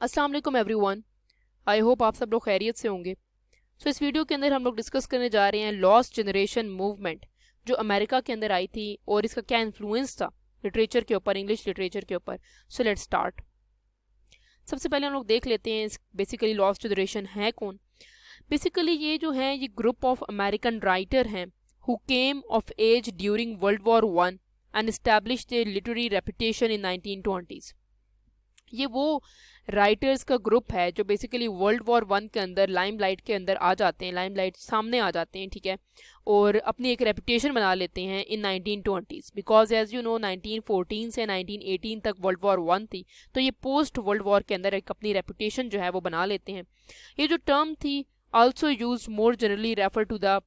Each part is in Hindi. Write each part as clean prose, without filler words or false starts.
अस्सलाम वालेकुम एवरीवन। आई होप आप सब लोग खैरियत से होंगे। इस वीडियो के अंदर हम लोग डिस्कस करने जा रहे हैं लॉस्ट जनरेशन मूवमेंट जो अमेरिका के अंदर आई थी और इसका क्या इन्फ्लुएंस था लिटरेचर के ऊपर, इंग्लिश लिटरेचर के ऊपर। So let's start. सबसे पहले हम लोग देख लेते हैं बेसिकली लॉस्ट जनरेशन है कौन। बेसिकली ये जो है ये ग्रुप ऑफ अमेरिकन राइटर हैं who came of age during World War one and establish their literary reputation in 1920s। ये वो राइटर्स का ग्रुप है जो बेसिकली वर्ल्ड वॉर वन के अंदर लाइमलाइट के अंदर आ जाते हैं, लाइमलाइट सामने आ जाते हैं, ठीक है, और अपनी एक रेपुटेशन बना लेते हैं in 1920s। Because as you know 1914 से 1918 तक वर्ल्ड वॉर वन थी, तो ये पोस्ट वर्ल्ड वॉर के अंदर एक अपनी रेपुटेशन जो है वो बना लेते हैं। ये जो टर्म थी also use more generally refer to the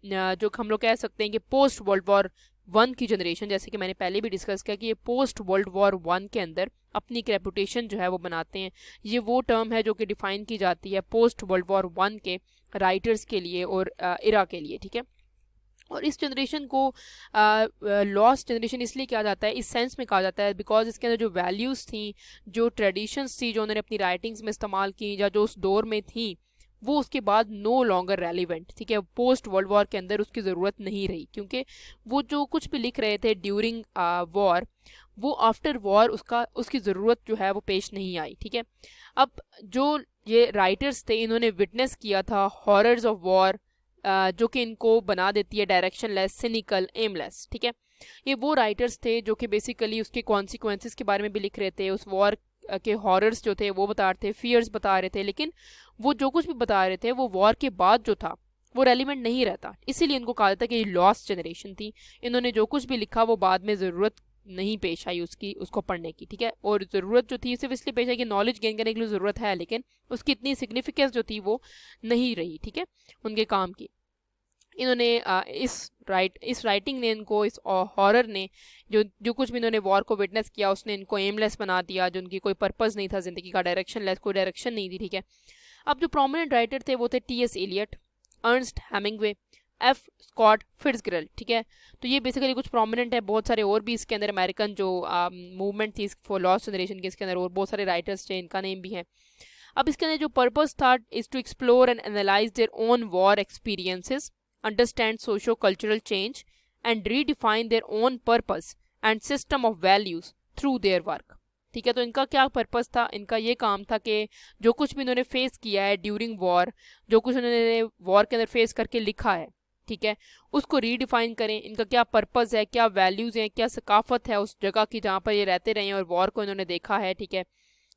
जो हम लोग कह सकते हैं कि पोस्ट वर्ल्ड वॉर वन की जनरेशन, जैसे कि मैंने पहले भी डिस्कस किया कि ये पोस्ट वर्ल्ड वॉर वन के अंदर अपनी एक रेपुटेशन जो है वो बनाते हैं। ये वो टर्म है जो कि डिफाइन की जाती है पोस्ट वर्ल्ड वॉर वन के राइटर्स के लिए और इरा के लिए, ठीक है। और इस जनरेशन को लॉस्ट जनरेशन इसलिए कहा जाता है, इस सेंस में कहा जाता है बिकॉज इसके अंदर जो वैल्यूज़ थी, जो ट्रेडिशंस थी, जो उन्होंने अपनी राइटिंग्स में इस्तेमाल की या जो उस दौर में थी, वो उसके बाद नो लॉन्गर रेलिवेंट, ठीक है। पोस्ट वर्ल्ड वॉर के अंदर उसकी ज़रूरत नहीं रही क्योंकि वो जो कुछ भी लिख रहे थे ड्यूरिंग वॉर, वो आफ्टर वॉर उसकी ज़रूरत जो है वो पेश नहीं आई, ठीक है। अब जो ये राइटर्स थे इन्होंने विटनेस किया था हॉरर्स ऑफ वॉर, जो कि इनको बना देती है डायरेक्शनलेस, सिनिकल, एमलेस, ठीक है। ये वो राइटर्स थे जो कि बेसिकली उसके कॉन्सिक्वेंसेस के बारे में भी लिख रहे थे, उस वॉर के हॉरर्स जो थे वो बता रहे थे, फियर्स बता रहे थे, लेकिन वो जो कुछ भी बता रहे थे वो वॉर के बाद जो था वो रेलिवेंट नहीं रहता। इसीलिए इनको कहा जाता है कि ये लॉस्ट जनरेशन थी। इन्होंने जो कुछ भी लिखा वो बाद में ज़रूरत नहीं पेश आई उसको पढ़ने की, ठीक है। और ज़रूरत जो थी सिर्फ इसलिए पेश आई कि नॉलेज गेन करने के लिए ज़रूरत है, लेकिन उसकी इतनी सिग्निफिकेंस जो थी वो नहीं रही, ठीक है, उनके काम की। इन्होंने इस राइटिंग ने इनको, इस हॉरर ने जो कुछ भी इन्होंने वॉर को विटनेस किया उसने इनको एमलेस बना दिया, जो उनकी कोई पर्पस नहीं था ज़िंदगी का, डायरेक्शनलेस, कोई डायरेक्शन नहीं थी, ठीक है। अब जो प्रोमिनेंट राइटर थे वो थे T S. Eliot, Ernest Hemingway, F. Scott Fitzgerald, ठीक है। तो ये बेसिकली कुछ प्रोमिनेंट है। बहुत सारे और भी इसके अंदर अमेरिकन जो मूवमेंट थी फॉर लॉस्ट जनरेशन के, इसके अंदर और बहुत सारे राइटर्स थे, इनका नेम भी है। अब इसके अंदर जो पर्पस था is to explore and analyse their own war experiences, understand socio-cultural change, and redefine their own purpose and system of values through their work, ठीक है। तो इनका क्या पर्पस था, इनका ये काम था कि जो कुछ भी इन्होंने फेस किया है ड्यूरिंग वॉर, जो कुछ उन्होंने वॉर के अंदर फेस करके लिखा है, ठीक है, उसको रीडिफाइन करें। इनका क्या पर्पस है, क्या वैल्यूज़ हैं, क्या सकाफत है उस जगह की जहाँ पर ये रहते रहे हैं और वॉर को इन्होंने देखा है, ठीक है,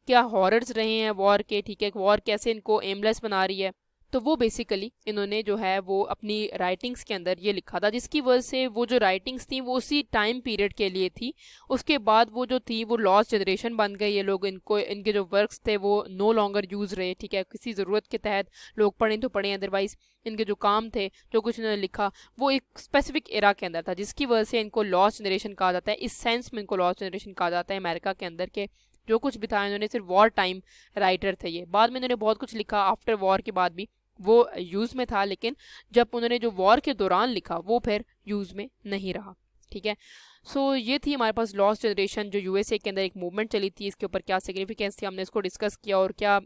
क्या हॉरर्स रहे हैं वॉर के, ठीक है, वॉर कैसे इनको एमलेस बना रही है। तो वो बेसिकली इन्होंने जो है वो अपनी राइटिंग्स के अंदर ये लिखा था, जिसकी वजह से वो जो राइटिंग्स थी वो उसी टाइम पीरियड के लिए थी। उसके बाद वो जो थी वो लॉस्ट जनरेशन बन गई। ये लोग, इनको, इनके जो वर्क्स थे वो नो लॉन्गर यूज़ रहे, ठीक है, किसी ज़रूरत के तहत लोग पढ़ें तो पढ़ें, अदरवाइज़ इनके जो काम थे, जो कुछ इन्होंने लिखा वो एक स्पेसिफिक एरा के अंदर था, जिसकी वजह से इनको लॉस्ट जनरेशन कहा जाता है। इस सेंस में इनको लॉस्ट जनरेशन कहा जाता है अमेरिका के अंदर के जो कुछ भी था, इन्होंने सिर्फ वॉर टाइम राइटर थे। ये बाद में इन्होंने बहुत कुछ लिखा आफ्टर वॉर के बाद भी वो यूज़ में था, लेकिन जब उन्होंने जो वॉर के दौरान लिखा वो फिर यूज़ में नहीं रहा, ठीक है। सो ये थी हमारे पास लॉस्ट जनरेशन जो यूएसए के अंदर एक मूवमेंट चली थी। इसके ऊपर क्या सिग्निफिकेंस थी हमने इसको डिस्कस किया, और क्या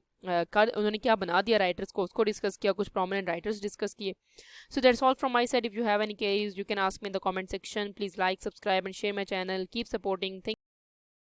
उन्होंने क्या बना दिया राइटर्स को उसको डिस्कस किया, कुछ प्रोमिनेंट राइटर्स डिस्कस किए। So that's all from my side. If you have any queries you can ask me in the comment section. Please like, subscribe and share my channel. Keep supporting.